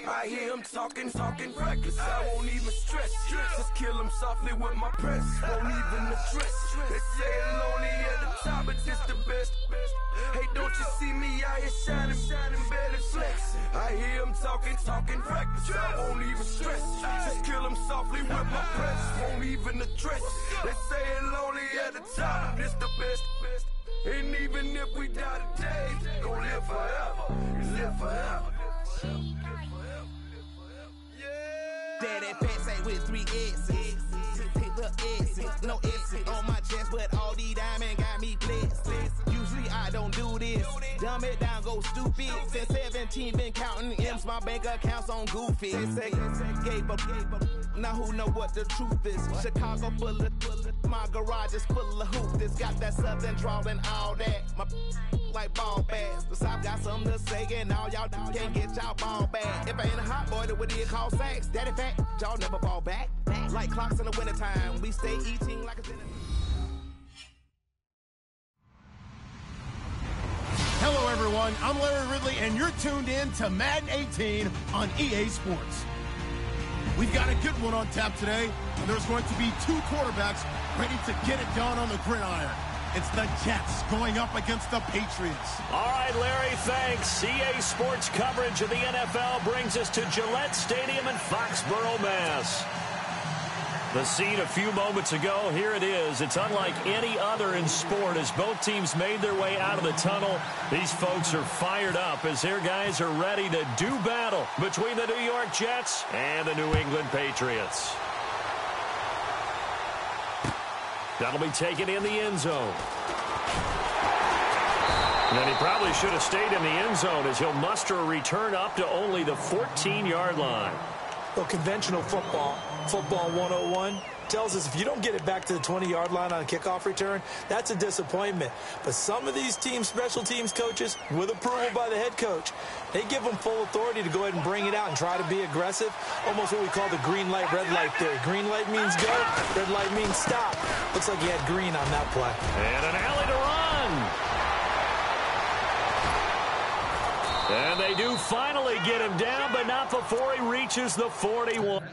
I hear him talking reckless. I won't even stress. Just kill him softly with my press. Won't even address. They say it lonely at the top, but it's the best. Hey, don't you see me out here shining, barely flex. I hear him talking reckless. I won't even stress. Just kill him softly with my press. Won't even address. They say it lonely at the top, but it's the best. And even if we die today, gon' live forever. Live forever. Daddy pants ain't with 3 S's. Little S's, no S's on my chest, but all these diamonds got me blessed. Usually I don't do this. Dumb it down, go stupid. Since 17, been counting M's, my bank account's on goofy. They say gave up. Now who know what the truth is? Chicago full of, my garage is full of hoop. This got that southern drawl and all that. My like ball bags. The South got something to say, and all y'all can't get y'all ball back. If I ain't a hot boy, then what do you call sacks? Daddy fat, y'all never ball back. Like clocks in the wintertime, we stay eating like a dinner. Hello, everyone. I'm Larry Ridley, and you're tuned in to Madden 18 on EA Sports. We've got a good one on tap today, and there's going to be 2 quarterbacks ready to get it done on the gridiron. It's the Jets going up against the Patriots. All right, Larry, thanks. EA Sports coverage of the NFL brings us to Gillette Stadium in Foxborough, Mass. The scene a few moments ago, here it is. It's unlike any other in sport as both teams made their way out of the tunnel. These folks are fired up as their guys are ready to do battle between the New York Jets and the New England Patriots. That'll be taken in the end zone. And he probably should have stayed in the end zone as he'll muster a return up to only the 14-yard line. Well, conventional football 101, tells us if you don't get it back to the 20-yard line on a kickoff return, that's a disappointment. But some of these team special teams coaches, with approval by the head coach, they give them full authority to go ahead and bring it out and try to be aggressive, almost what we call the green light, red light theory. Green light means go, red light means stop. Looks like he had green on that play. And an alley to run. And they do finally get him down, but not before he reaches the 41.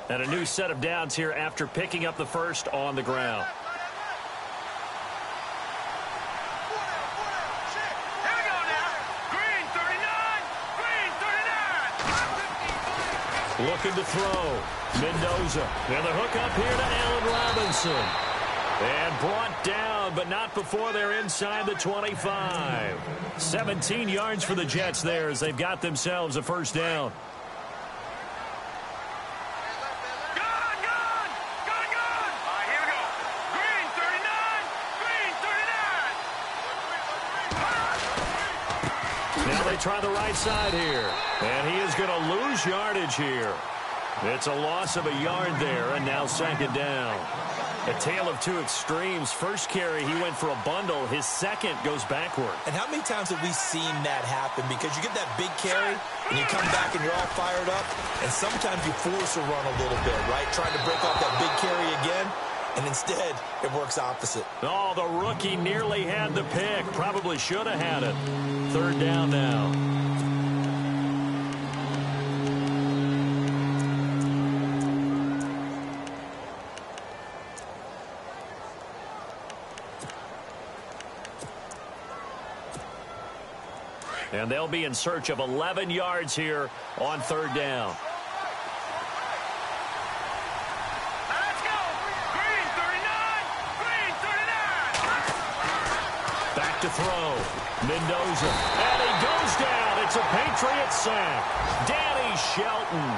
And a new set of downs here after picking up the first on the ground. Looking to throw. Mendoza. And the hook up here to Allen Robinson. And brought down, but not before they're inside the 25. 17 yards for the Jets there as they've got themselves a first down. Try the right side here. And he is going to lose yardage here. It's a loss of a yard there, and now second down. A tale of two extremes. First carry, he went for a bundle. His second goes backward. And how many times have we seen that happen? Because you get that big carry, and you come back and you're all fired up, and sometimes you force a run a little bit, right? Trying to break off that big carry again, and instead, it works opposite. Oh, the rookie nearly had the pick. Probably should have had it. Third down now. And they'll be in search of 11 yards here on third down. Let's go! Green 39! Green 39! Back to throw. Mendoza. And he goes down. It's a Patriot sack. Danny Shelton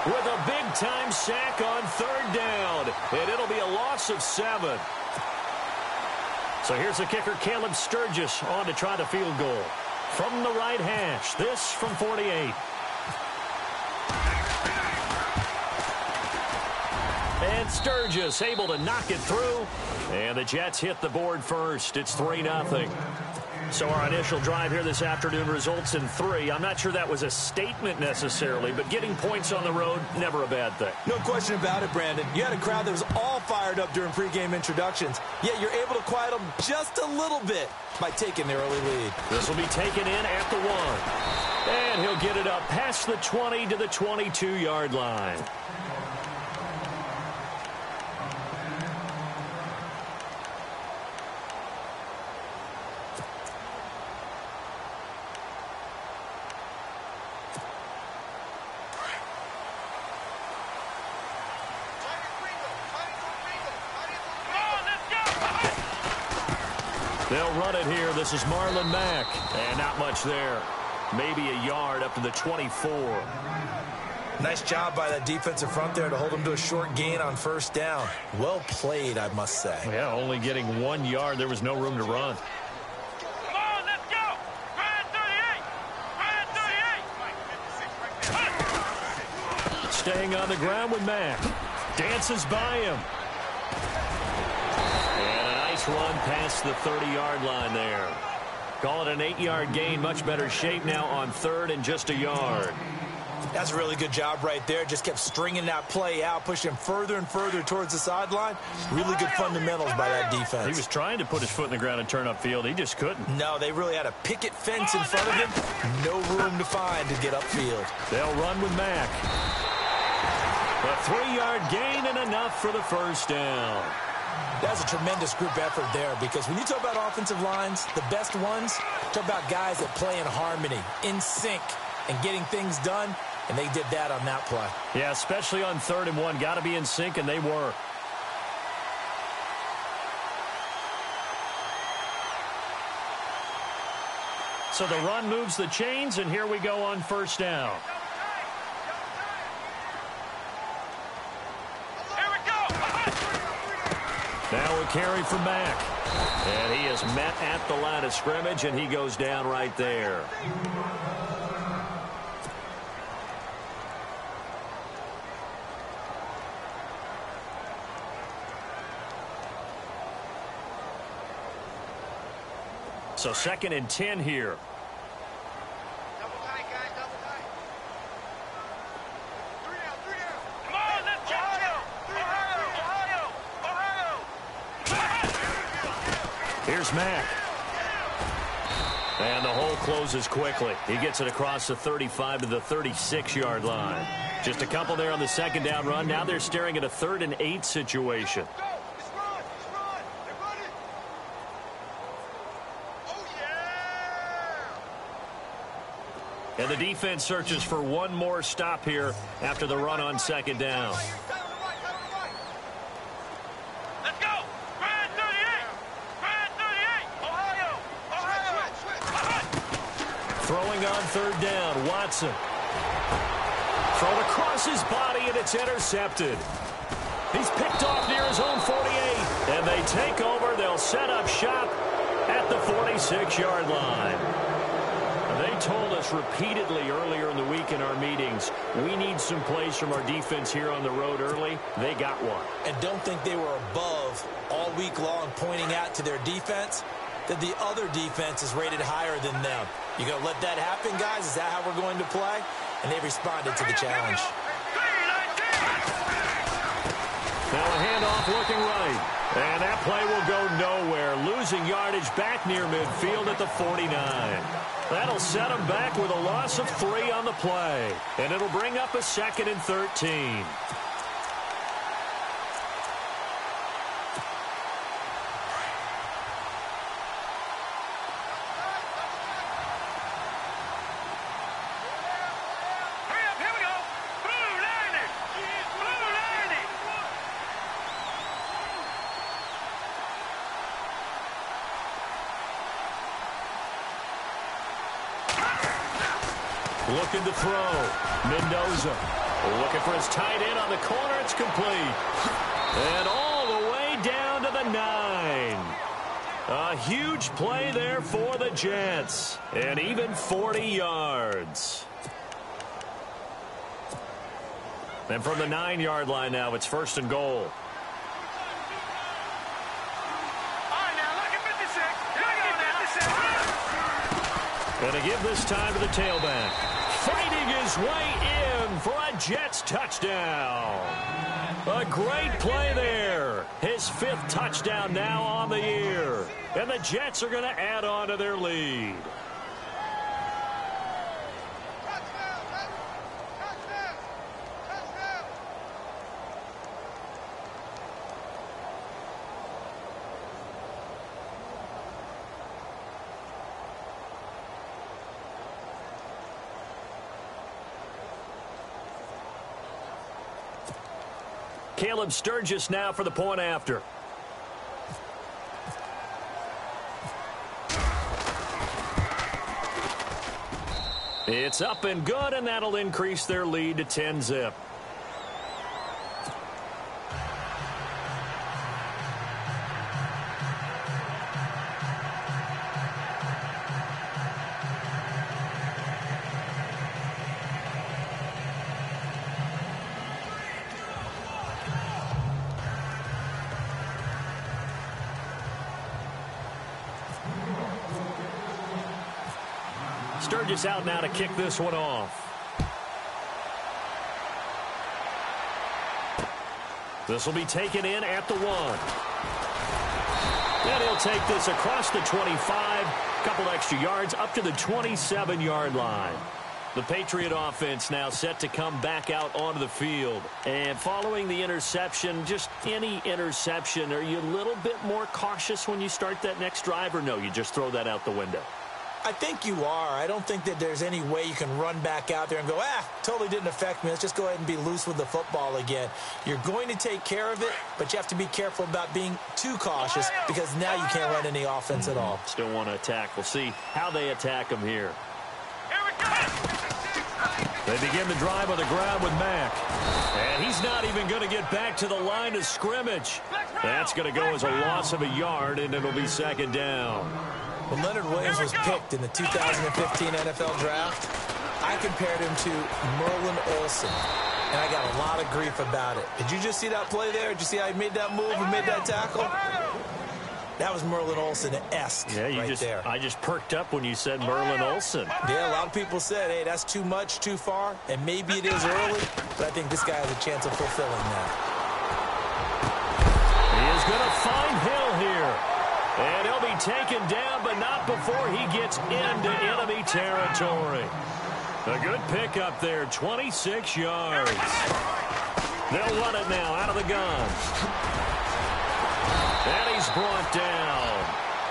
with a big-time sack on third down. And it'll be a loss of 7. So here's the kicker, Caleb Sturgis, on to try the field goal. From the right hash, this from 48. And Sturgis able to knock it through. And the Jets hit the board first. It's 3-0. So our initial drive here this afternoon results in 3. I'm not sure that was a statement necessarily, but getting points on the road, never a bad thing. No question about it, Brandon. You had a crowd that was all fired up during pregame introductions, yet you're able to quiet them just a little bit by taking the early lead. This will be taken in at the 1. And he'll get it up past the 20 to the 22-yard line. They'll run it here. This is Marlon Mack. And not much there. Maybe a yard up to the 24. Nice job by that defensive front there to hold him to a short gain on first down. Well played, I must say. Yeah, only getting 1 yard. There was no room to run. Come on, let's go! Brand 38! Brand 38! Staying on the ground with Mack. Dances by him. Run past the 30-yard line there. Call it an 8-yard gain. Much better shape now on third and just a yard. That's a really good job right there. Just kept stringing that play out, pushing him further and further towards the sideline. Really good fundamentals by that defense. He was trying to put his foot in the ground and turn upfield. He just couldn't. No, they really had a picket fence in front of him. No room to find to get upfield. They'll run with Mack. A 3-yard gain and enough for the first down. That's a tremendous group effort there, because when you talk about offensive lines, the best ones, talk about guys that play in harmony, in sync, and getting things done, and they did that on that play. Yeah, especially on 3rd and 1. Got to be in sync, and they were. So the run moves the chains, and here we go on first down. Now a carry from Mack. And he is met at the line of scrimmage, and he goes down right there. So 2nd and 10 here. Double tight, guys, double tight. 3 down, 3 down. Come on, let's go! Ohio! Here's Mack. And the hole closes quickly. He gets it across the 35 to the 36-yard line. Just a couple there on the 2nd down run. Now they're staring at a 3rd and 8 situation. And the defense searches for one more stop here after the run on 2nd down. Let's go! Brand 38! Brand 38! Ohio! Throwing on 3rd down, Watson. Thrown across his body, and it's intercepted. He's picked off near his own 48. And they take over. They'll set up shop at the 46-yard line. They told us repeatedly earlier in the week in our meetings, we need some plays from our defense here on the road early. They got one. And don't think they were above all week long pointing out to their defense that the other defense is rated higher than them. You going to let that happen, guys? Is that how we're going to play? And they responded to the challenge. Now a handoff looking right. And that play will go nowhere. Losing yardage back near midfield at the 49. That'll set them back with a loss of 3 on the play. And it'll bring up a 2nd and 13. Looking to throw. Mendoza looking for his tight end on the corner. It's complete. And all the way down to the 9. A huge play there for the Jets. And even 40 yards. And from the 9-yard line now, it's 1st and goal. And to give this time to the tailback. Fighting his way in for a Jets touchdown. A great play there. His 5th touchdown now on the year. And the Jets are going to add on to their lead. Caleb Sturgis now for the point after. It's up and good, and that'll increase their lead to 10-zip. Sturgis out now to kick this one off. This will be taken in at the 1. And he'll take this across the 25. Couple extra yards up to the 27-yard line. The Patriot offense now set to come back out onto the field. And following the interception, just any interception, are you a little bit more cautious when you start that next drive, or no, you just throw that out the window? I think you are. I don't think that there's any way you can run back out there and go, totally didn't affect me. Let's just go ahead and be loose with the football again. You're going to take care of it, but you have to be careful about being too cautious because now you can't run any offense at all. Still want to attack. We'll see how they attack them here. They begin the drive on the ground with Mack. And he's not even going to get back to the line of scrimmage. That's going to go as a loss of a yard, and it'll be 2nd down. When Leonard Williams was picked in the 2015 NFL Draft, I compared him to Merlin Olsen, and I got a lot of grief about it. Did you just see that play there? Did you see how he made that move and made that tackle? That was Merlin Olsen-esque there. I just perked up when you said Merlin Olsen. Yeah, a lot of people said, hey, that's too much, too far, and maybe it is early, but I think this guy has a chance of fulfilling that. He is going to find Hill here. And he'll be taken down, but not before he gets into enemy territory. A good pickup there, 26 yards. They'll run it now out of the gun. And he's brought down.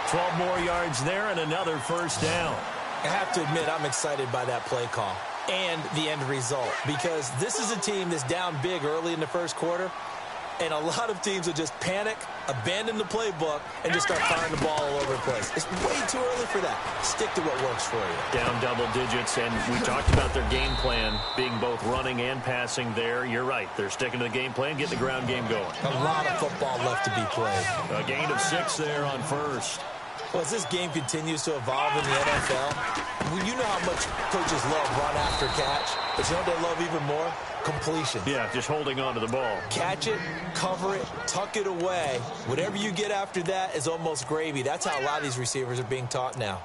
12 more yards there and another 1st down. I have to admit, I'm excited by that play call and the end result because this is a team that's down big early in the 1st quarter. And a lot of teams will just panic, abandon the playbook, and just start firing the ball all over the place. It's way too early for that. Stick to what works for you. Down double digits, and we talked about their game plan being both running and passing there. You're right. They're sticking to the game plan, getting the ground game going. A lot of football left to be played. A gain of 6 there on 1st. Well, as this game continues to evolve in the NFL, you know how much coaches love run after catch, but you know what they love even more? Completion. Yeah, just holding on to the ball. Catch it, cover it, tuck it away. Whatever you get after that is almost gravy. That's how a lot of these receivers are being taught now.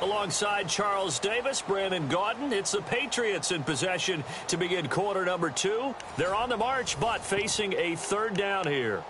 Alongside Charles Davis, Brandon Gaudin, it's the Patriots in possession to begin quarter number 2. They're on the march, but facing a third down here.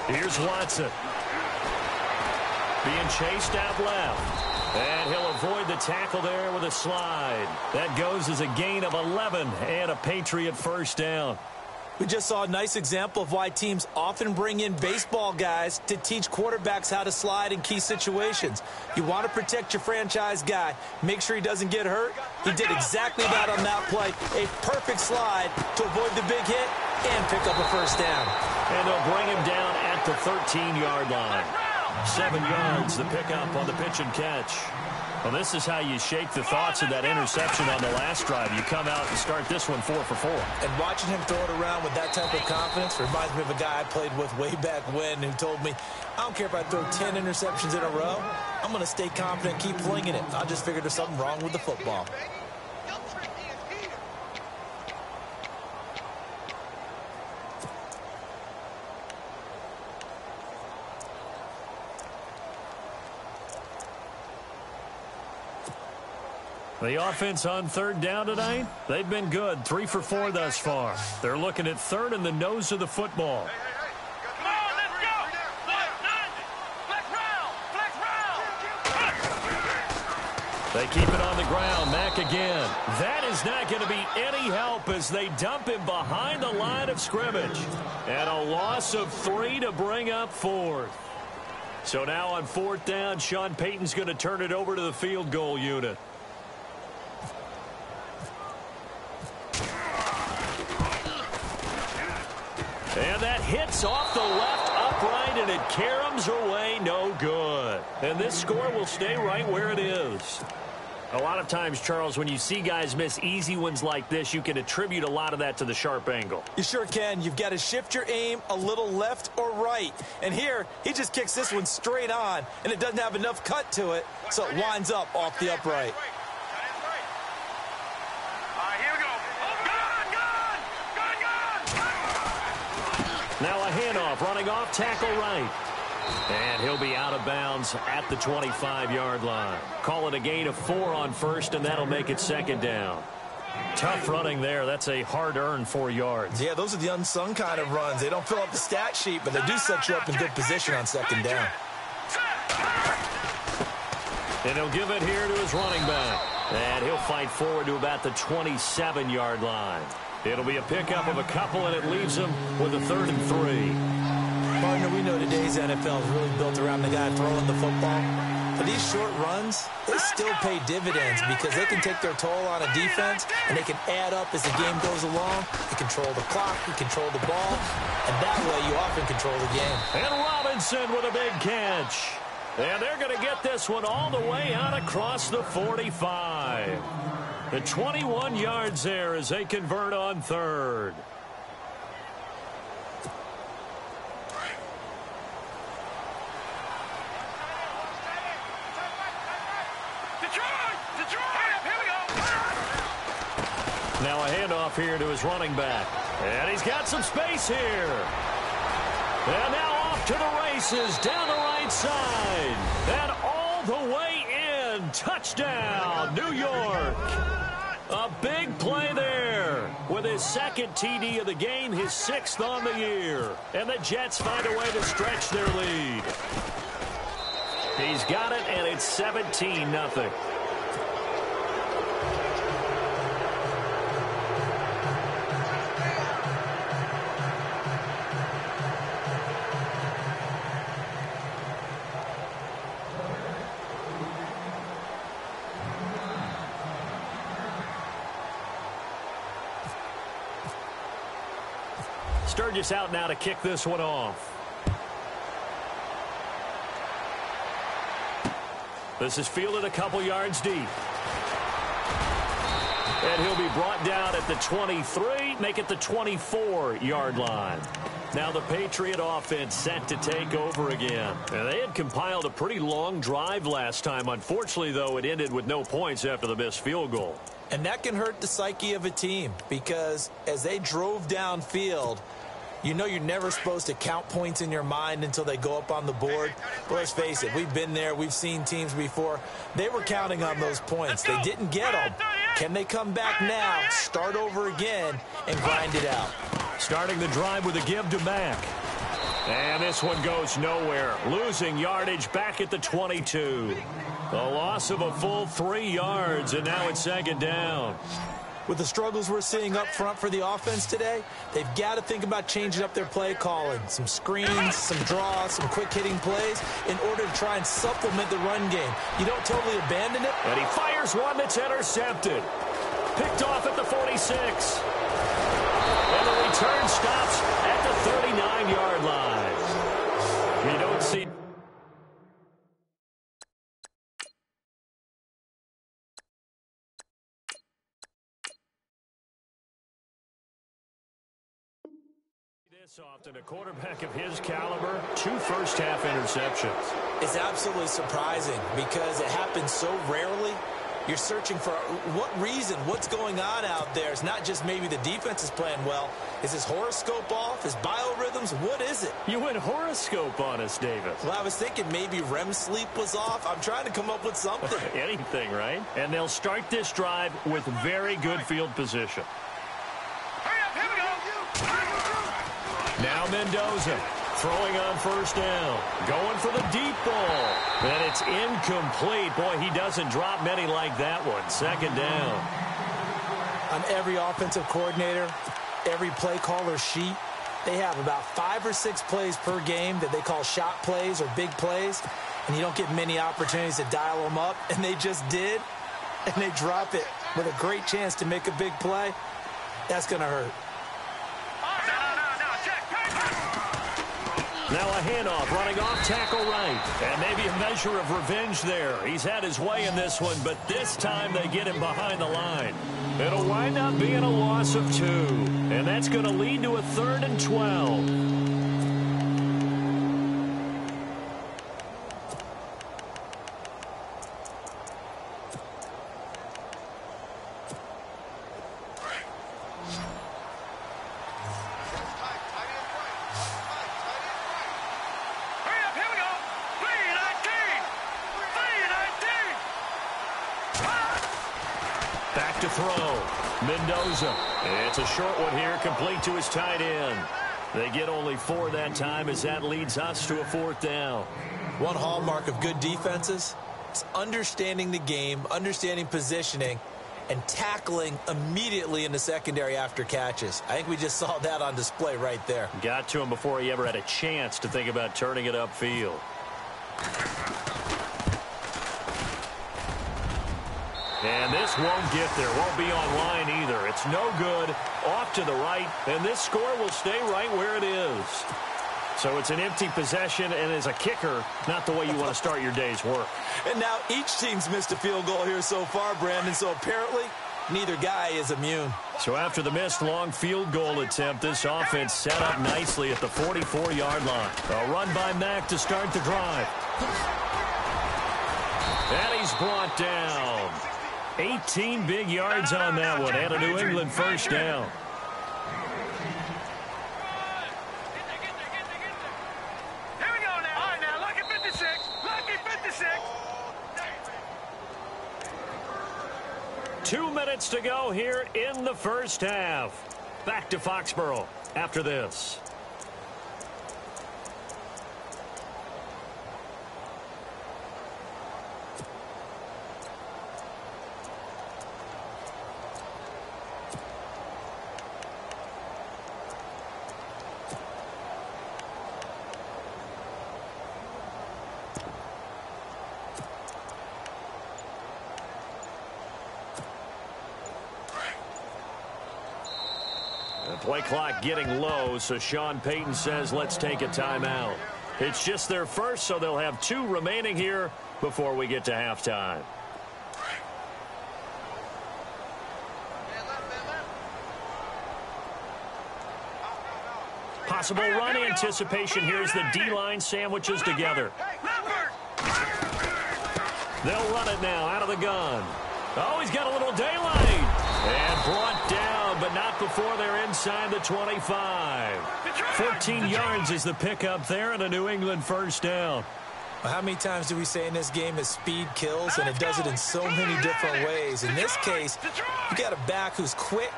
Here's Watson. Being chased out left. And he'll avoid the tackle there with a slide. That goes as a gain of 11 and a Patriot first down. We just saw a nice example of why teams often bring in baseball guys to teach quarterbacks how to slide in key situations. You want to protect your franchise guy. Make sure he doesn't get hurt. He did exactly that on that play. A perfect slide to avoid the big hit and pick up a first down. And they'll bring him down at the 13-yard line. 7 yards, the pickup on the pitch and catch. Well, this is how you shake the thoughts of that interception on the last drive. You come out and start this one 4 for 4. And watching him throw it around with that type of confidence reminds me of a guy I played with way back when who told me, I don't care if I throw 10 interceptions in a row. I'm going to stay confident and keep flinging it. I just figured there's something wrong with the football. The offense on third down tonight, they've been good. 3 for 4 thus far. They're looking at third in the nose of the football. Come on, let's go! Flex round! They keep it on the ground. Mack again. That is not going to be any help as they dump him behind the line of scrimmage. And a loss of 3 to bring up 4th. So now on 4th down, Sean Payton's going to turn it over to the field goal unit. And that hits off the left upright, and it caroms away no good. And this score will stay right where it is. A lot of times, Charles, when you see guys miss easy ones like this, you can attribute a lot of that to the sharp angle. You sure can. You've got to shift your aim a little left or right. And here, he just kicks this one straight on, and it doesn't have enough cut to it, so it winds up off the upright. Now a handoff, running off tackle right. And he'll be out of bounds at the 25-yard line. Call it a gain of 4 on first, and that'll make it second down. Tough running there. That's a hard-earned 4 yards. Yeah, those are the unsung kind of runs. They don't fill up the stat sheet, but they do set you up in good position on second down. And he'll give it here to his running back. And he'll fight forward to about the 27-yard line. It'll be a pickup of a couple, and it leaves him with a 3rd and 3. Partner, we know today's NFL is really built around the guy throwing the football. But these short runs, they still pay dividends because they can take their toll on a defense, and they can add up as the game goes along. You control the clock, you control the ball, and that way you often control the game. And Robinson with a big catch. And they're going to get this one all the way out across the 45. The 21 yards there as they convert on 3rd. Now a handoff here to his running back. And he's got some space here. And now off to the races down the right side. And all the way in. Touchdown, New York. A big play there with his 2nd TD of the game, his 6th on the year. And the Jets find a way to stretch their lead. He's got it, and it's 17-0. Sturgis out now to kick this one off. This is fielded a couple yards deep. And he'll be brought down at the 23, make it the 24-yard line. Now the Patriot offense set to take over again. And they had compiled a pretty long drive last time. Unfortunately, though, it ended with no points after the missed field goal. And that can hurt the psyche of a team because as they drove downfield, you know you're never supposed to count points in your mind until they go up on the board. But let's face it, we've been there. We've seen teams before. They were counting on those points. They didn't get them. Can they come back now, start over again, and grind it out? Starting the drive with a give to Mack. And this one goes nowhere. Losing yardage back at the 22. A loss of a full 3 yards, and now it's second down. With the struggles we're seeing up front for the offense today, they've got to think about changing up their play calling. Some screens, some draws, some quick-hitting plays in order to try and supplement the run game. You don't totally abandon it. And he fires one that's intercepted. Picked off at the 46. And the return stops at the 39-yard line. You don't see... Often a quarterback of his caliber, 2 first-half interceptions. It's absolutely surprising because it happens so rarely. You're searching for what reason, what's going on out there. It's not just maybe the defense is playing well. Is his horoscope off? His biorhythms? What is it? You went horoscope on us, David. Well, I was thinking maybe REM sleep was off. I'm trying to come up with something. Anything, right? And they'll start this drive with very good field position. Now Mendoza throwing on first down. Going for the deep ball. And it's incomplete. Boy, he doesn't drop many like that one. Second down. On every offensive coordinator, every play caller sheet, they have about 5 or 6 plays per game that they call shot plays or big plays. And you don't get many opportunities to dial them up. And they just did. And they drop it with a great chance to make a big play. That's going to hurt. Now a handoff running off tackle right. And maybe a measure of revenge there. He's had his way in this one, but this time they get him behind the line. It'll wind up being a loss of 2. And that's going to lead to a 3rd and 12. Back to throw. Mendoza. It's a short one here, complete to his tight end. They get only 4 that time as that leads us to a 4th down. One hallmark of good defenses is understanding the game, understanding positioning, and tackling immediately in the secondary after catches. I think we just saw that on display right there. Got to him before he ever had a chance to think about turning it upfield. And this won't get there, won't be online either. It's no good, off to the right, and this score will stay right where it is. So it's an empty possession, and as a kicker, not the way you want to start your day's work. And now each team's missed a field goal here so far, Brandon, so apparently neither guy is immune. So after the missed long field goal attempt, this offense set up nicely at the 44-yard line. A run by Mack to start the drive. And he's brought down. 18 big yards on that one, and a New England first down. Here we go now. All right, now, lucky 56. Lucky 56. 2 minutes to go here in the first half. Back to Foxborough after this. Play clock getting low, so Sean Payton says let's take a timeout. It's just their first, so they'll have 2 remaining here before we get to halftime. Possible run anticipation. Here's the D-line sandwiches together. They'll run it now out of the gun. Oh, he's got a little daylight. And brought down, but not before they're inside the 25. 14 yards is the pickup there, and a New England first down. Well, how many times do we say in this game that speed kills, and it does it in so many different ways? In this case, you got a back who's quick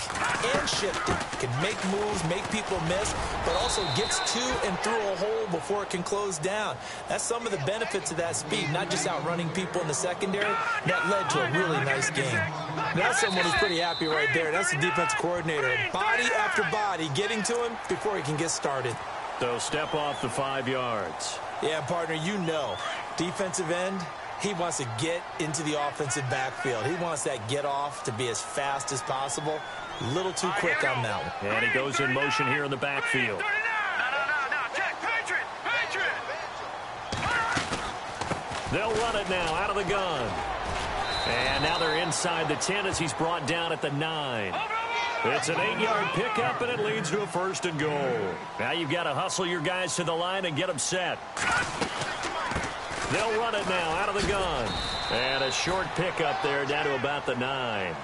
and shifty, can make moves, make people miss, but also gets to and through a hole before it can close down. That's some of the benefits of that speed, not just outrunning people in the secondary. That led to a really nice game. That's someone who's pretty happy right there. That's the defensive coordinator. Body after body getting to him before he can get started. So step off the 5 yards. Yeah, partner, you know, defensive end, he wants to get into the offensive backfield. He wants that get off to be as fast as possible. A little too quick on that one. And he goes in motion here in the backfield. They'll run it now out of the gun. And now they're inside the 10 as he's brought down at the 9. It's an 8-yard pickup, and it leads to a 1st and goal. Now you've got to hustle your guys to the line and get them set. They'll run it now out of the gun. And a short pickup there down to about the 9.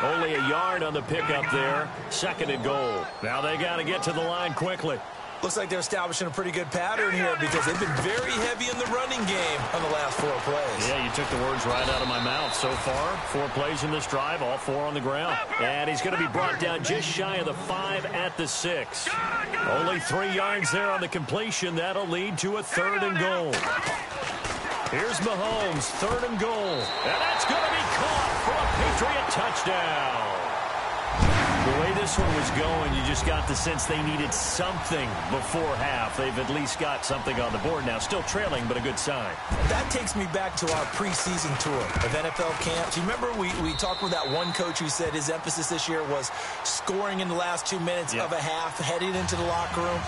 Only a yard on the pickup there. 2nd and goal. Now they got to get to the line quickly. Looks like they're establishing a pretty good pattern here because they've been very heavy in the running game on the last 4 plays. Yeah, you took the words right out of my mouth. So far, 4 plays in this drive, all 4 on the ground. And he's going to be brought down just shy of the 5 at the 6. Only 3 yards there on the completion. That'll lead to a 3rd and goal. Here's Mahomes, 3rd and goal. And that's going to be caught for a Patriot touchdown. The way this one was going, you just got the sense they needed something before half. They've at least got something on the board now. Still trailing, but a good sign. That takes me back to our preseason tour of NFL camps. You remember we talked with that one coach who said his emphasis this year was scoring in the last 2 minutes of a half, heading into the locker room.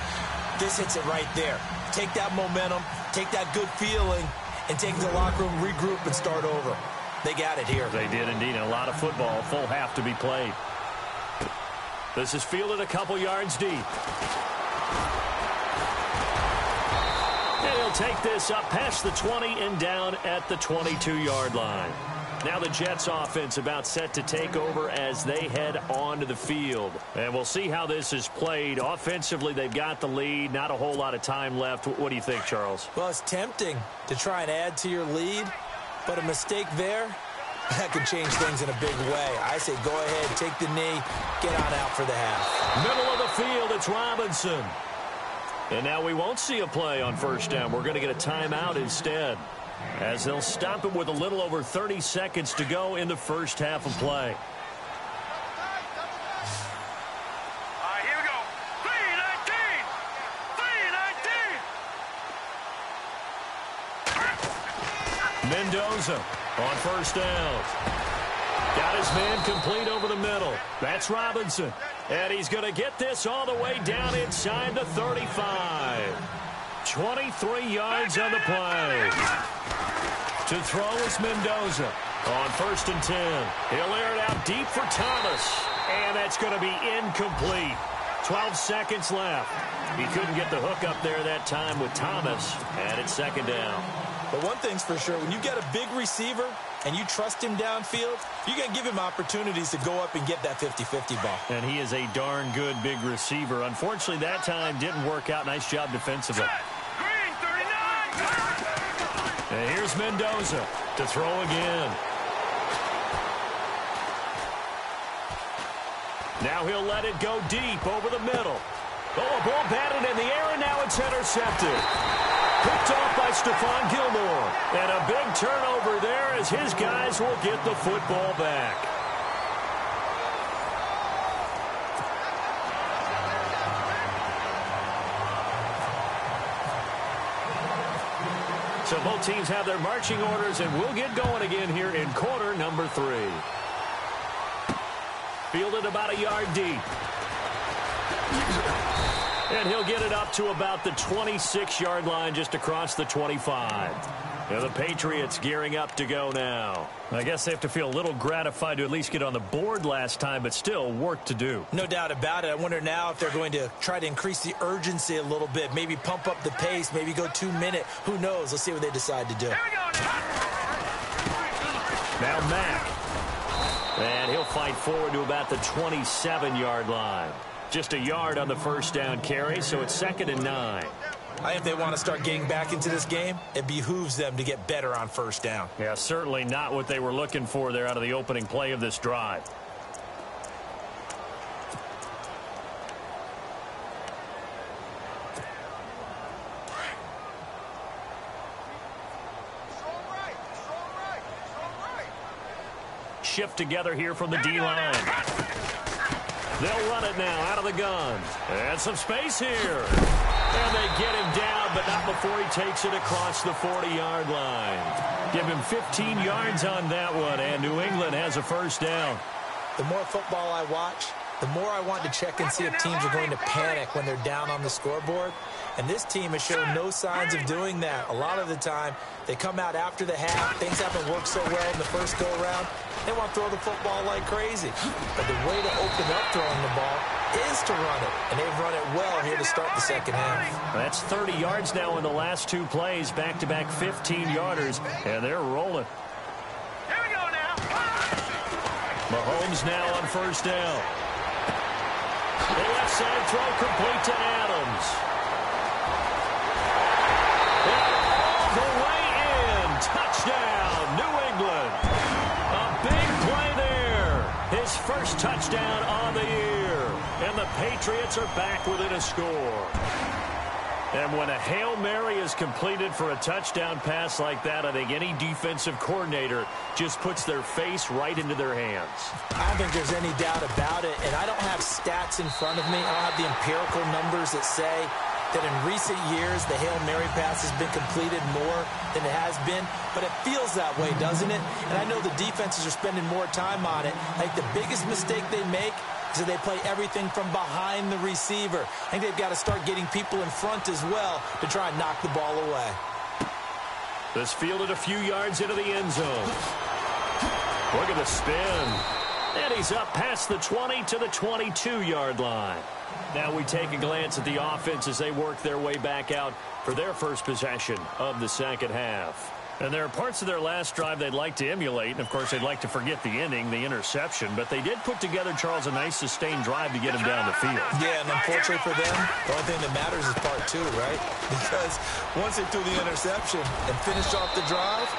This hits it right there. Take that momentum, take that good feeling, and take the locker room, regroup, and start over. They got it here. They did indeed. And a lot of football, full half to be played. This is fielded a couple yards deep. And he'll take this up past the 20 and down at the 22-yard line. Now the Jets offense about set to take over as they head onto the field. And we'll see how this is played. Offensively, they've got the lead. Not a whole lot of time left. What do you think, Charles? Well, it's tempting to try and add to your lead, but a mistake there, that could change things in a big way. I say go ahead, take the knee, get on out for the half. Middle of the field, it's Robinson. And now we won't see a play on 1st down. We're going to get a timeout instead, as they'll stop it with a little over 30 seconds to go in the first half of play. All right, here we go. 3-19. Mendoza on 1st down. Got his man complete over the middle. That's Robinson. And he's going to get this all the way down inside the 35. 23 yards on the play. To throw is Mendoza on 1st and 10. He'll air it out deep for Thomas. And that's going to be incomplete. 12 seconds left. He couldn't get the hook up there that time with Thomas. And it's 2nd down. But one thing's for sure, when you get a big receiver and you trust him downfield, you're going to give him opportunities to go up and get that 50-50 ball. And he is a darn good big receiver. Unfortunately, that time didn't work out. Nice job defensively. Green, 39. And here's Mendoza to throw again. Now he'll let it go deep over the middle. Oh, a ball batted in the air, and now it's intercepted. Picked off by Stephon Gilmore. And a big turnover there as his guys will get the football back. So both teams have their marching orders, and we'll get going again here in quarter number 3. Fielded about a yard deep. And he'll get it up to about the 26-yard line, just across the 25. And the Patriots gearing up to go now. I guess they have to feel a little gratified to at least get on the board last time, but still work to do. No doubt about it. I wonder now if they're going to try to increase the urgency a little bit, maybe pump up the pace, maybe go 2-minute. Who knows? Let's see what they decide to do. Now Mack. And he'll fight forward to about the 27-yard line. Just a yard on the first down carry, so it's 2nd and 9. I think if they want to start getting back into this game, it behooves them to get better on first down. Yeah, certainly not what they were looking for there out of the opening play of this drive. Shift together here from the D-line. They'll run it now out of the gun. And some space here. And they get him down, but not before he takes it across the 40-yard line. Give him 15 yards on that one, and New England has a first down. The more football I watch, the more I want to check and see if teams are going to panic when they're down on the scoreboard. And this team has shown no signs of doing that. A lot of the time, they come out after the half. Things haven't worked so well in the first go-around. They want to throw the football like crazy. But the way to open up throwing the ball is to run it. And they've run it well here to start the second half. That's 30 yards now in the last two plays. Back-to-back 15-yarders. And they're rolling. Here we go now. Mahomes now on first down. The left side throw complete to Adams. All the way in. Touchdown, New England. A big play there. His first touchdown on the year. And the Patriots are back within a score. And when a Hail Mary is completed for a touchdown pass like that, I think any defensive coordinator just puts their face right into their hands. I don't think there's any doubt about it. And I don't have stats in front of me. I don't have the empirical numbers that say that in recent years the Hail Mary pass has been completed more than it has been. But it feels that way, doesn't it? And I know the defenses are spending more time on it. I think the biggest mistake they make is that they play everything from behind the receiver. I think they've got to start getting people in front as well to try and knock the ball away. This fielded a few yards into the end zone. Look at the spin. And he's up past the 20 to the 22-yard line. Now we take a glance at the offense as they work their way back out for their first possession of the second half. And there are parts of their last drive they'd like to emulate. And, of course, they'd like to forget the inning, the interception. But they did put together, Charles, a nice sustained drive to get him down the field. Yeah, and unfortunately for them, the only thing that matters is part two, right? Because once they threw the interception and finished off the drive,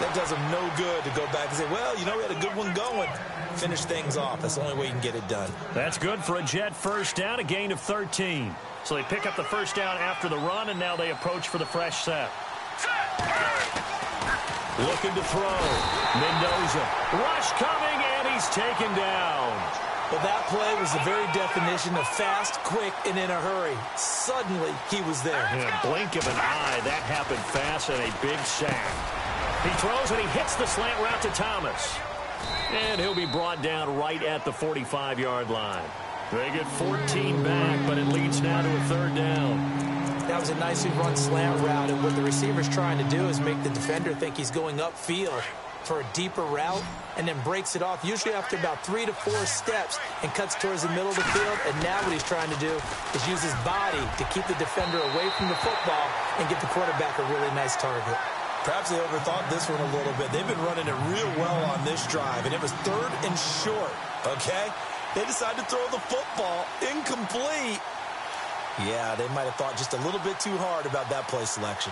that does them no good to go back and say, well, you know, we had a good one going. Finish things off. That's the only way you can get it done. That's good for a Jet first down, a gain of 13. So they pick up the first down after the run, and now they approach for the fresh set. Looking to throw. Mendoza. Rush coming, and he's taken down. Well, that play was the very definition of fast, quick, and in a hurry. Suddenly, he was there. In a blink of an eye, that happened fast and a big sack. He throws, and he hits the slant route to Thomas. And he'll be brought down right at the 45-yard line. They get 14 back, but it leads now to a third down. That was a nicely run slant route, and what the receiver's trying to do is make the defender think he's going upfield for a deeper route, and then breaks it off, usually after about 3 to 4 steps, and cuts towards the middle of the field. And now what he's trying to do is use his body to keep the defender away from the football and give the quarterback a really nice target. Perhaps they overthought this one a little bit. They've been running it real well on this drive, and it was 3rd and short, okay? They decided to throw the football incomplete. Yeah, they might have thought just a little bit too hard about that play selection.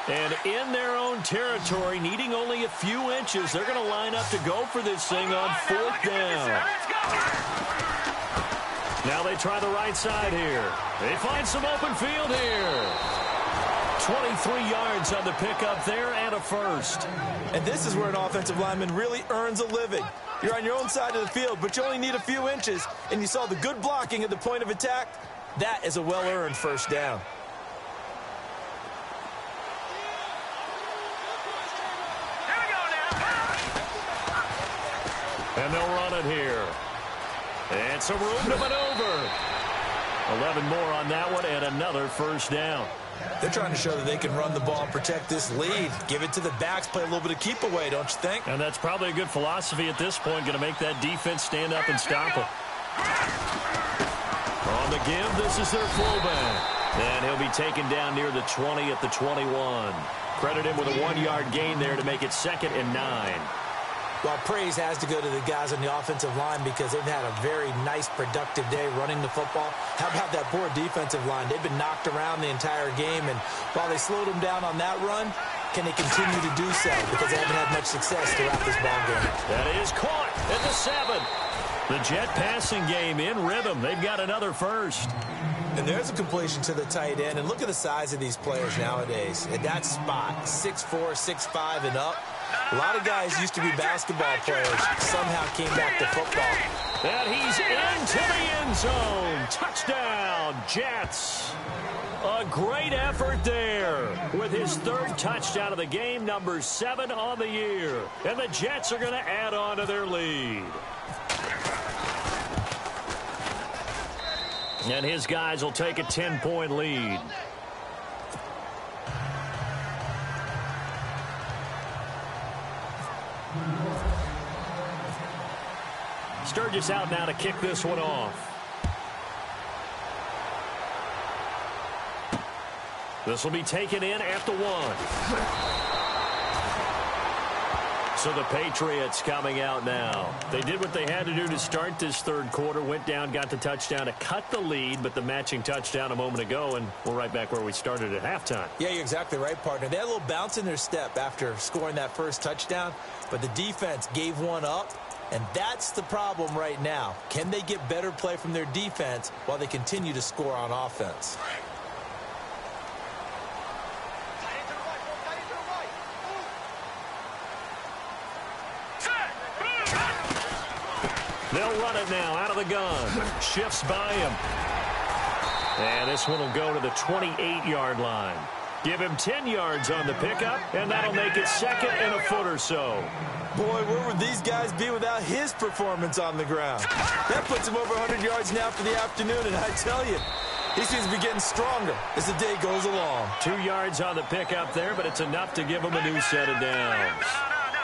And in their own territory, needing only a few inches, they're going to line up to go for this thing on 4th down. Now they try the right side here. They find some open field here. 23 yards on the pickup there and a first. And this is where an offensive lineman really earns a living. You're on your own side of the field, but you only need a few inches, and you saw the good blocking at the point of attack. That is a well-earned first down. And they'll run it here. And some room to maneuver. 11 more on that one and another first down. They're trying to show that they can run the ball and protect this lead. Give it to the backs, play a little bit of keep away, don't you think? And that's probably a good philosophy at this point, going to make that defense stand up and stop them. On the give, this is their fullback. And he'll be taken down near the 20 at the 21. Credit him with a 1-yard gain there to make it 2nd and 9. Well, praise has to go to the guys on the offensive line because they've had a very nice, productive day running the football. How about that poor defensive line? They've been knocked around the entire game, and while they slowed them down on that run, can they continue to do so? Because they haven't had much success throughout this ball game. That is caught at the 7. The Jet passing game in rhythm. They've got another first. And there's a completion to the tight end. And look at the size of these players nowadays. At that spot, 6'4", 6'5", and up. A lot of guys used to be basketball players, somehow came back to football. And he's into the end zone. Touchdown, Jets. A great effort there with his 3rd touchdown of the game, number 7 on the year. And the Jets are going to add on to their lead. And his guys will take a 10-point lead. Sturgis out now to kick this one off. This will be taken in at the 1. So the Patriots coming out now. They did what they had to do to start this 3rd quarter. Went down, got the touchdown to cut the lead, but the matching touchdown a moment ago, and we're right back where we started at halftime. Yeah, you're exactly right, partner. They had a little bounce in their step after scoring that first touchdown, but the defense gave one up, and that's the problem right now. Can they get better play from their defense while they continue to score on offense? They'll run it now out of the gun. Shifts by him. And this one will go to the 28-yard line. Give him 10 yards on the pickup, and that'll make it 2nd and a foot or so. Boy, where would these guys be without his performance on the ground? That puts him over 100 yards now for the afternoon, and I tell you, he seems to be getting stronger as the day goes along. 2 yards on the pickup there, but it's enough to give him a new set of downs.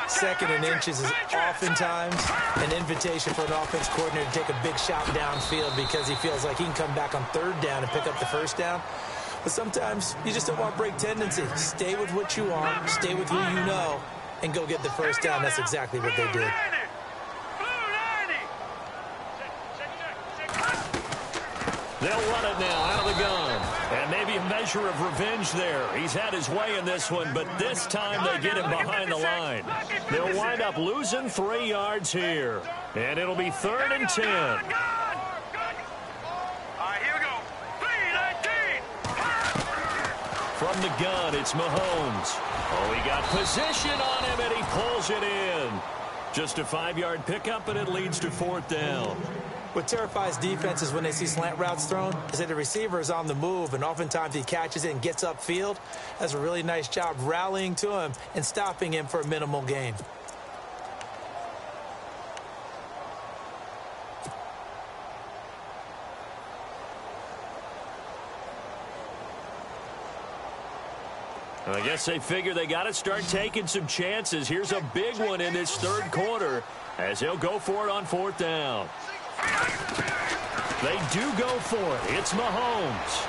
2nd and inches is oftentimes an invitation for an offense coordinator to take a big shot downfield because he feels like he can come back on 3rd down and pick up the first down. But sometimes you just don't want break tendency. Stay with what you want, stay with who you know, and go get the first down. That's exactly what they did. They'll run it now out of the gun. And maybe a measure of revenge there. He's had his way in this one, but this time they get him behind the line. They'll wind up losing 3 yards here. And it'll be 3rd and 10. From the gun, it's Mahomes. Oh, he got position on him, and he pulls it in. Just a 5-yard pickup, and it leads to 4th down. What terrifies defenses when they see slant routes thrown is that the receiver is on the move, and oftentimes he catches it and gets upfield. Does a really nice job rallying to him and stopping him for a minimal gain. I guess they figure they got to start taking some chances. Here's a big one in this 3rd quarter as they'll go for it on 4th down. They do go for it. It's Mahomes.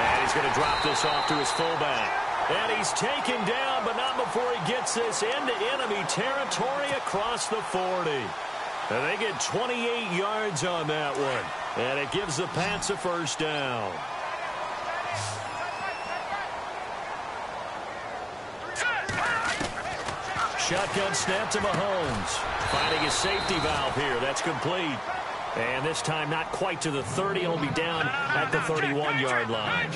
And he's going to drop this off to his fullback. And he's taken down, but not before he gets this into enemy territory across the 40. And they get 28 yards on that one. And it gives the Pats a first down. Shotgun snap to Mahomes. Finding his safety valve here. That's complete. And this time not quite to the 30. It'll be down at the 31-yard line.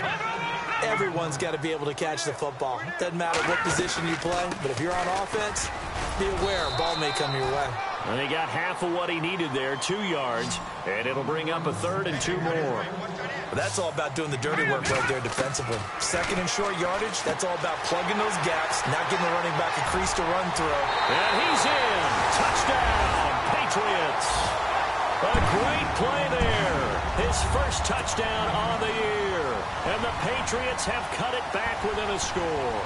Everyone's got to be able to catch the football. Doesn't matter what position you play, but if you're on offense, be aware a ball may come your way. And he got half of what he needed there, 2 yards, and it'll bring up a 3rd and 2 more. But that's all about doing the dirty work right there defensively. 2nd and short yardage, that's all about plugging those gaps, not giving the running back a crease to run through. And he's in. Touchdown, Patriots. A great play there. His first touchdown on the year. And the Patriots have cut it back within a score.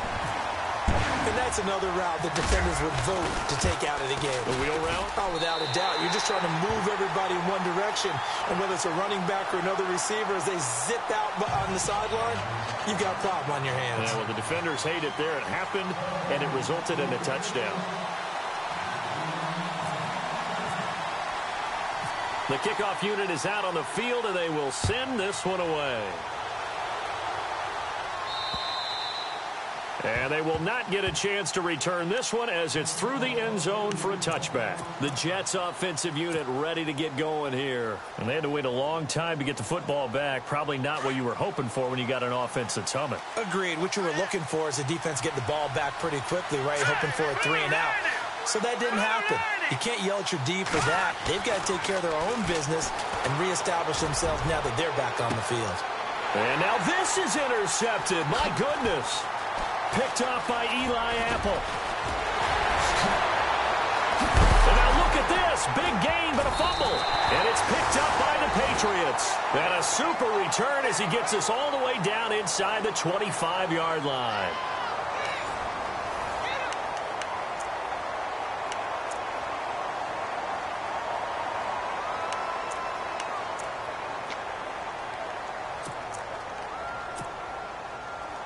And that's another route that defenders would vote to take out of the game. The wheel route? Oh, without a doubt. You're just trying to move everybody in one direction. And whether it's a running back or another receiver, as they zip out on the sideline, you've got a problem on your hands. Yeah, well, the defenders hate it there. It happened, and it resulted in a touchdown. The kickoff unit is out on the field, and they will send this one away. And they will not get a chance to return this one as it's through the end zone for a touchback. The Jets offensive unit ready to get going here. And they had to wait a long time to get the football back. Probably not what you were hoping for when you got an offense that's humming. Agreed. What you were looking for is the defense getting the ball back pretty quickly, right? Hoping for a 3 and out. So that didn't happen. You can't yell at your D for that. They've got to take care of their own business and reestablish themselves now that they're back on the field. And now this is intercepted. My goodness. Picked off by Eli Apple. And now look at this. Big gain, but a fumble. And it's picked up by the Patriots. And a super return as he gets us all the way down inside the 25-yard line.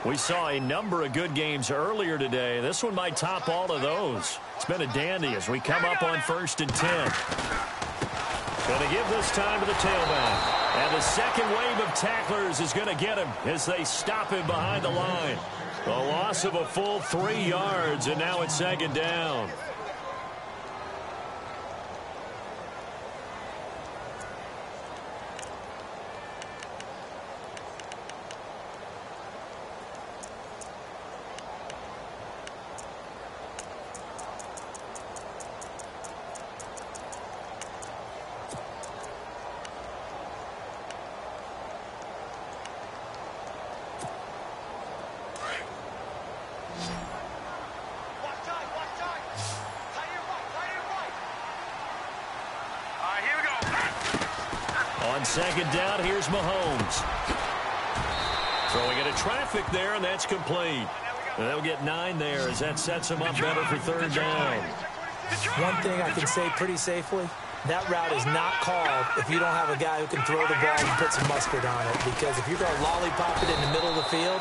We saw a number of good games earlier today. This one might top all of those. It's been a dandy as we come up on 1st and 10. Going to give this time to the tailback. And the second wave of tacklers is going to get him as they stop him behind the line. A loss of a full 3 yards, and now it's 2nd down. On 2nd down, here's Mahomes. Throwing into traffic there, and that's complete. And they'll get 9 there as that sets them up better for 3rd down. One thing I can say pretty safely, that route is not called if you don't have a guy who can throw the ball and put some mustard on it. Because if you're going to lollipop it in the middle of the field,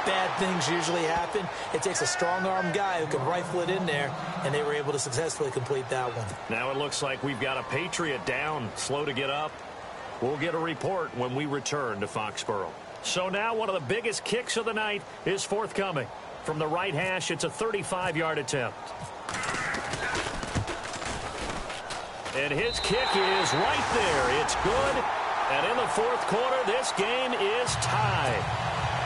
bad things usually happen. It takes a strong-arm guy who can rifle it in there, and they were able to successfully complete that one. Now it looks like we've got a Patriot down, slow to get up. We'll get a report when we return to Foxborough. So now one of the biggest kicks of the night is forthcoming. From the right hash, it's a 35-yard attempt. And his kick is right there. It's good. And in the 4th quarter, this game is tied.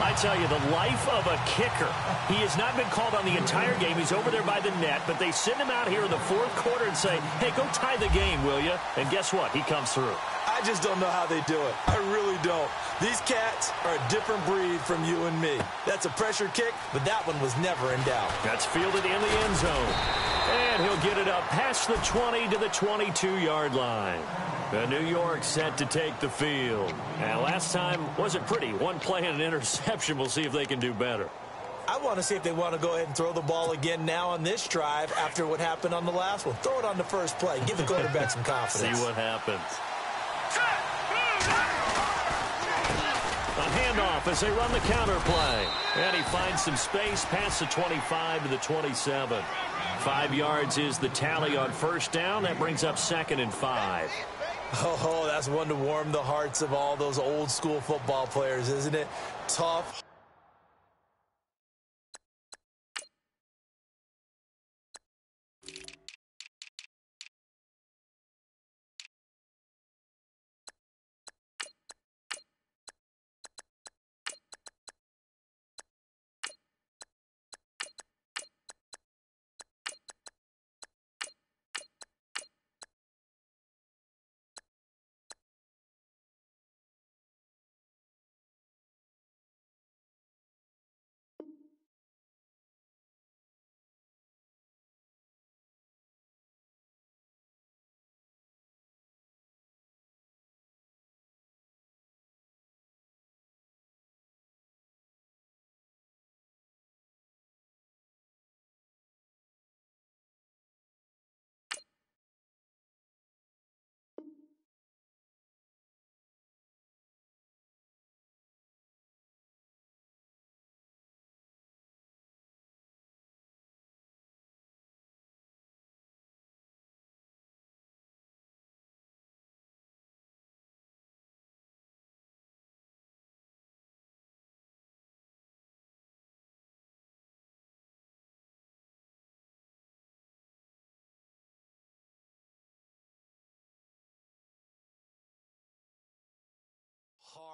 I tell you, the life of a kicker. He has not been called on the entire game. He's over there by the net, but they send him out here in the 4th quarter and say, hey, go tie the game, will you? And guess what? He comes through. I just don't know how they do it. I really don't. These cats are a different breed from you and me. That's a pressure kick, but that one was never in doubt. That's fielded in the end zone. And he'll get it up past the 20 to the 22-yard line. The New York set to take the field. And last time wasn't pretty. One play and an interception. We'll see if they can do better. I want to see if they want to go ahead and throw the ball again now on this drive after what happened on the last one. Throw it on the first play. Give the quarterback some confidence. See what happens. A handoff as they run the counter play. And he finds some space past the 25 to the 27. 5 yards is the tally on 1st down. That brings up 2nd and 5. Oh, that's one to warm the hearts of all those old school football players, isn't it? Tough,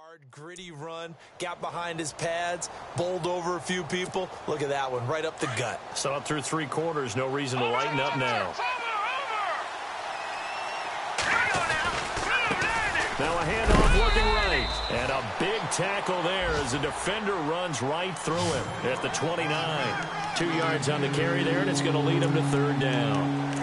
Hard, gritty run, got behind his pads, bowled over a few people. Look at that one, right up the gut. So up through 3 quarters, no reason to lighten up now. Now a handoff looking right. And a big tackle there as the defender runs right through him at the 29. 2 yards on the carry there, and it's going to lead him to 3rd down.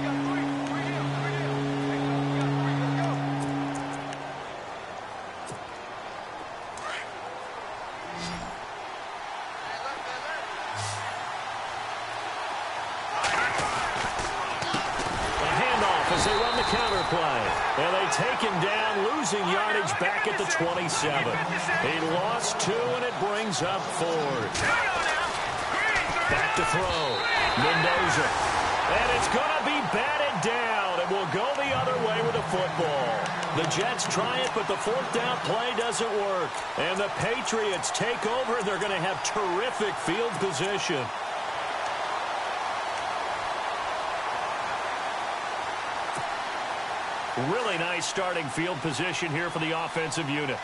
Counter play. And they take him down, losing yardage back at the 27. He lost 2, and it brings up 4th. Back to throw. Mendoza. And it's going to be batted down. It will go the other way with the football. The Jets try it, but the 4th down play doesn't work. And the Patriots take over. They're going to have terrific field position. Really nice starting field position here for the offensive unit.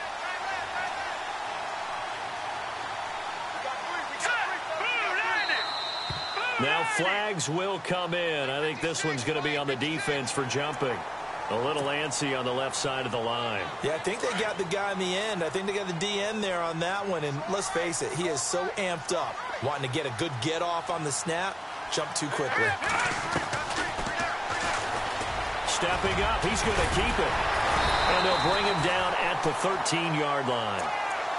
Now flags will come in. I think this one's going to be on the defense for jumping. A little antsy on the left side of the line. Yeah, I think they got the guy in the end. I think they got the DN there on that one. And let's face it, he is so amped up, wanting to get a good get off on the snap, jump too quickly. Stepping up, he's going to keep it. And they'll bring him down at the 13-yard line.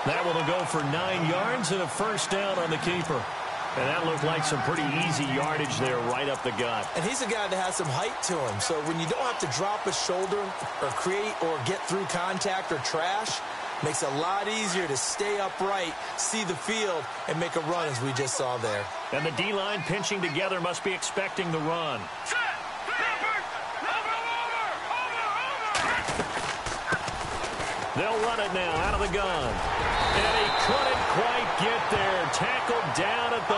That will go for 9 yards and a 1st down on the keeper. And that looked like some pretty easy yardage there right up the gut. And he's a guy that has some height to him. So when you don't have to drop a shoulder or create or get through contact or trash, makes it a lot easier to stay upright, see the field, and make a run as we just saw there. And the D-line pinching together must be expecting the run. They'll run it now out of the gun. And he couldn't quite get there. Tackled down at the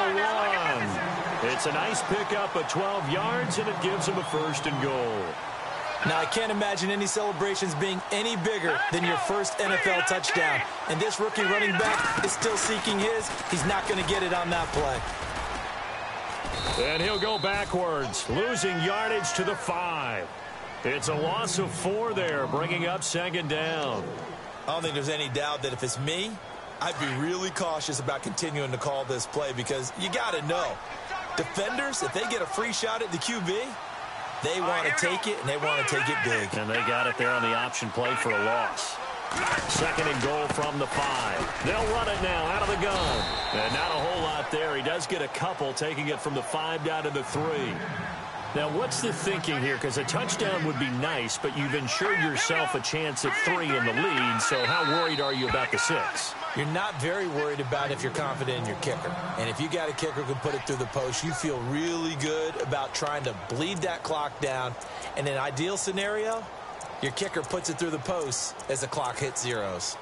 1. It's a nice pickup of 12 yards, and it gives him a 1st and goal. Now, I can't imagine any celebrations being any bigger than your first NFL touchdown. And this rookie running back is still seeking his. He's not going to get it on that play. And he'll go backwards, losing yardage to the 5. It's a loss of 4 there, bringing up 2nd down. I don't think there's any doubt that if it's me, I'd be really cautious about continuing to call this play because you got to know, defenders, if they get a free shot at the QB, they want to take it, and they want to take it big. And they got it there on the option play for a loss. 2nd and goal from the 5. They'll run it now out of the gun. And not a whole lot there. He does get a couple, taking it from the 5 down to the 3. Now, what's the thinking here? Because a touchdown would be nice, but you've ensured yourself a chance at 3 in the lead, so how worried are you about the 6? You're not very worried about if you're confident in your kicker. And if you got a kicker who can put it through the post, you feel really good about trying to bleed that clock down. In an ideal scenario, your kicker puts it through the post as the clock hits zeros.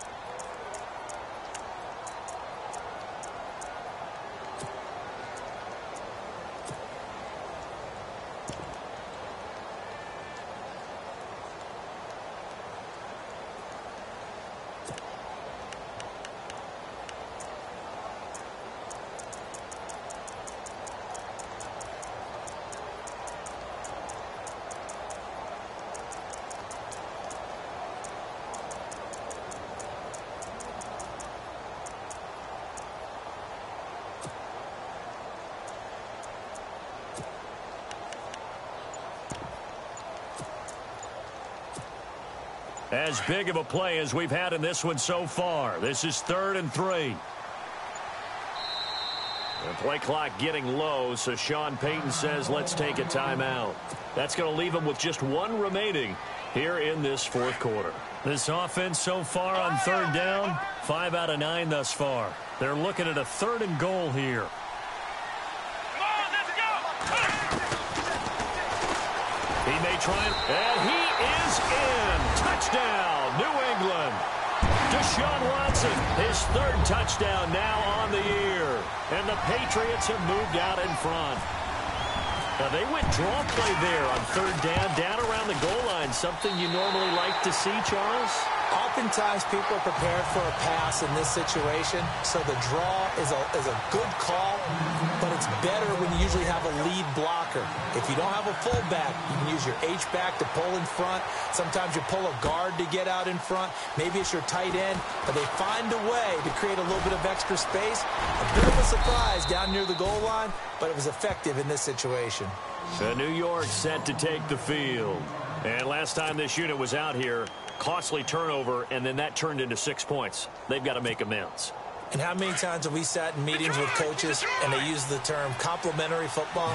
As big of a play as we've had in this one so far. This is 3rd and 3. The play clock getting low, so Sean Payton says let's take a timeout. That's going to leave him with just 1 remaining here in this 4th quarter. This offense so far on 3rd down, 5 out of 9 thus far. They're looking at a 3rd and goal here. He may try, and he is in. Touchdown, New England. Deshaun Watson, his 3rd touchdown now on the year. And the Patriots have moved out in front. Now, they went draw play there on 3rd down around the goal line. Something you normally like to see, Charles? Oftentimes, people are prepared for a pass in this situation, so the draw is a good call, but it's better when you usually have a lead blocker. If you don't have a fullback, you can use your H-back to pull in front. Sometimes you pull a guard to get out in front. Maybe it's your tight end, but they find a way to create a little bit of extra space. A bit of a surprise down near the goal line, but it was effective in this situation. So New York set to take the field. And last time this unit was out here, costly turnover, and then that turned into 6 points. They've got to make amends. And how many times have we sat in meetings with coaches and they use the term complementary football?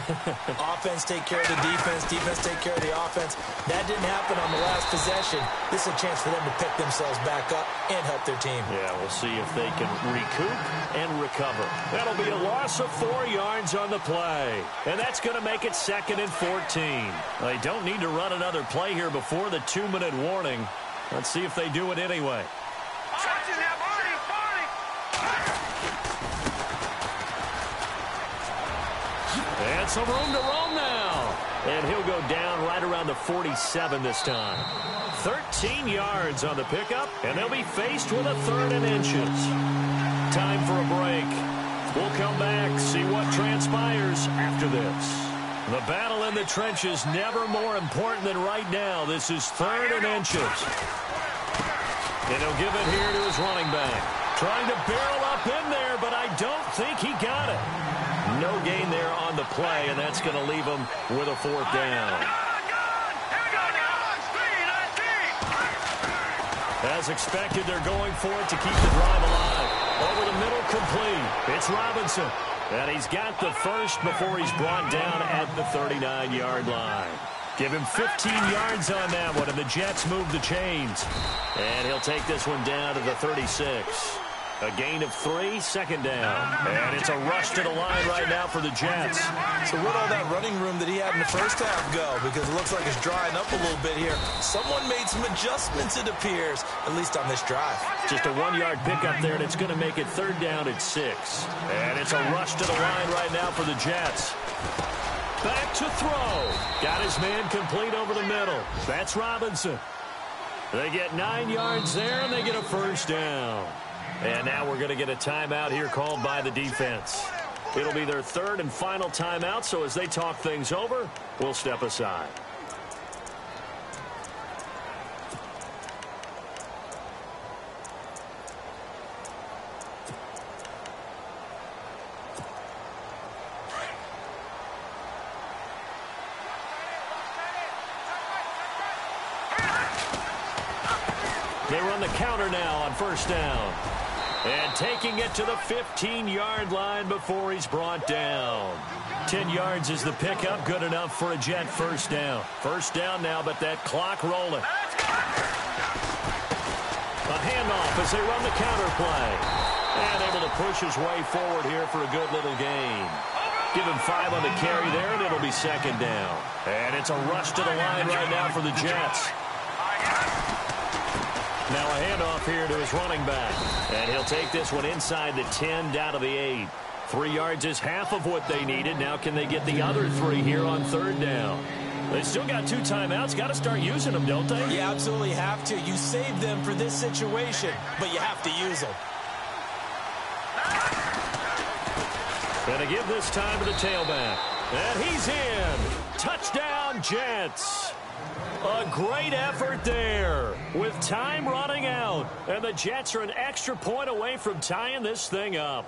Offense take care of the defense, defense take care of the offense. That didn't happen on the last possession. This is a chance for them to pick themselves back up and help their team. Yeah, we'll see if they can recoup and recover. That'll be a loss of 4 yards on the play. And that's going to make it 2nd and 14. They don't need to run another play here before the 2-minute warning. Let's see if they do it anyway. And some room to roam now. And he'll go down right around the 47 this time. 13 yards on the pickup, and they'll be faced with a 3rd and inches. Time for a break. We'll come back, see what transpires after this. The battle in the trenches never more important than right now. This is 3rd and inches. And he'll give it here to his running back. Trying to barrel up in there, but I don't think he got it. No gain there on the play, and that's going to leave him with a 4th down. As expected, they're going for it to keep the drive alive. Over the middle, complete. It's Robinson. And he's got the first before he's brought down at the 39-yard line. Give him 15 yards on that one, and the Jets move the chains. And he'll take this one down to the 36. A gain of 3, 2nd down. And it's a rush to the line right now for the Jets. So where'd all that running room that he had in the first half go? Because it looks like it's drying up a little bit here. Someone made some adjustments, it appears, at least on this drive. Just a 1-yard pickup there, and it's going to make it 3rd down at 6. And it's a rush to the line right now for the Jets. Back to throw. Got his man complete over the middle. That's Robinson. They get 9 yards there, and they get a 1st down. And now we're going to get a timeout here called by the defense. It'll be their 3rd and final timeout, so as they talk things over, we'll step aside. They run the counter now on 1st down. And taking it to the 15-yard line before he's brought down. 10 yards is the pickup. Good enough for a Jet 1st down. 1st down now, but that clock rolling. A handoff as they run the counter play. And able to push his way forward here for a good little gain. Give him 5 on the carry there, and it'll be 2nd down. And it's a rush to the line right now for the Jets. Now a handoff here to his running back. And he'll take this one inside the 10 down to the 8. 3 yards is half of what they needed. Now can they get the other 3 here on 3rd down? They still got 2 timeouts. Got to start using them, don't they? You absolutely have to. You save them for this situation, but you have to use them. Going to give this time to the tailback. And he's in. Touchdown, Jets. A great effort there with time running out. And the Jets are an extra point away from tying this thing up.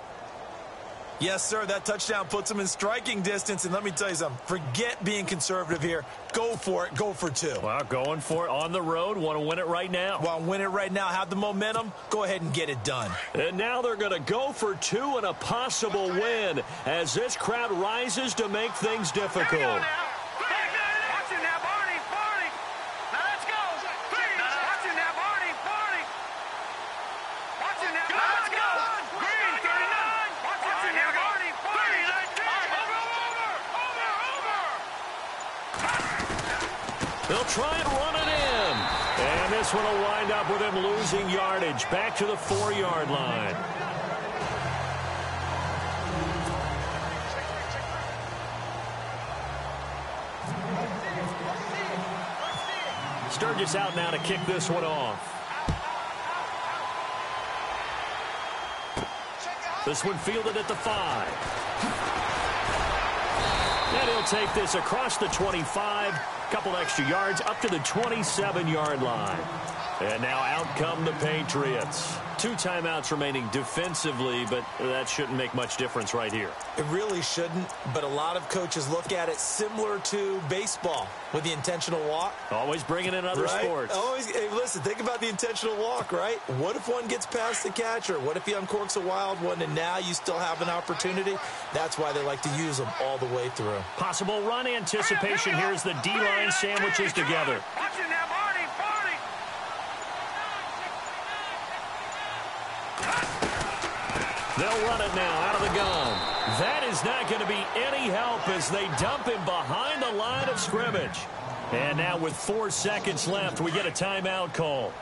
Yes, sir, that touchdown puts them in striking distance. And let me tell you something, forget being conservative here. Go for it. Go for 2. Well, going for it on the road. Want to win it right now. Want to win it right now. Have the momentum. Go ahead and get it done. And now they're going to go for 2 and a possible win as this crowd rises to make things difficult. They'll try and run it in. And this one will wind up with him losing yardage back to the 4-yard line. Sturgis out now to kick this one off. This one fielded at the 5. And he'll take this across the 25, couple extra yards up to the 27-yard line. And now out come the Patriots. 2 timeouts remaining defensively, but that shouldn't make much difference right here. It really shouldn't, but a lot of coaches look at it similar to baseball with the intentional walk. Always bringing in other sports. Always. Hey, listen, think about the intentional walk, right? What if one gets past the catcher? What if he uncorks a wild one and now you still have an opportunity? That's why they like to use them all the way through. Possible run anticipation here as the D-line sandwiches together. They'll run it now out of the gun. That is not going to be any help as they dump him behind the line of scrimmage. And now with 4 seconds left, we get a timeout call.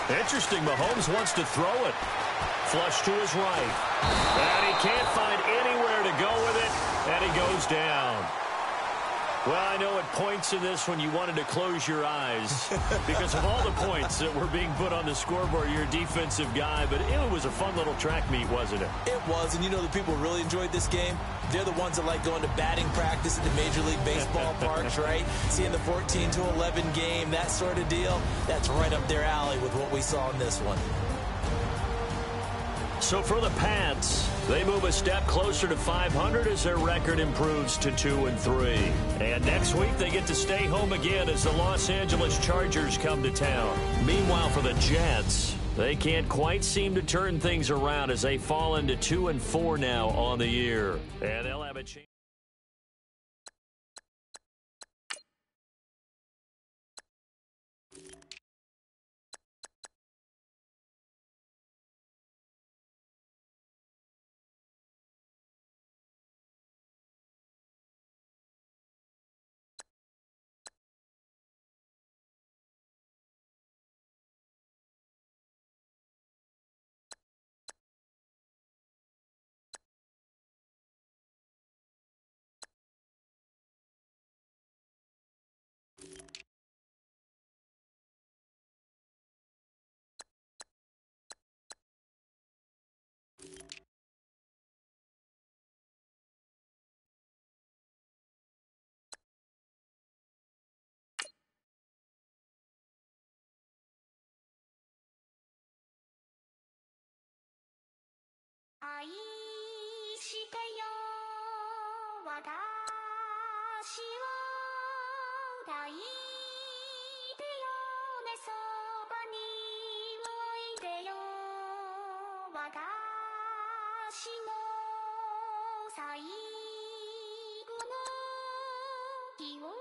Interesting, Mahomes wants to throw it. Flush to his right. And he can't find anywhere to go with it, and he goes down. Well, I know at points in this when you wanted to close your eyes because of all the points that were being put on the scoreboard. You're a defensive guy, but it was a fun little track meet, wasn't it? It was, and you know the people who really enjoyed this game? They're the ones that like going to batting practice at the Major League Baseball parks, right? Seeing the 14-11 game, that sort of deal. That's right up their alley with what we saw in this one. So for the Pats, they move a step closer to 500 as their record improves to 2-3. And next week, they get to stay home again as the Los Angeles Chargers come to town. Meanwhile, for the Jets, they can't quite seem to turn things around as they fall into 2-4 now on the year. And they'll have a chance. Thank you.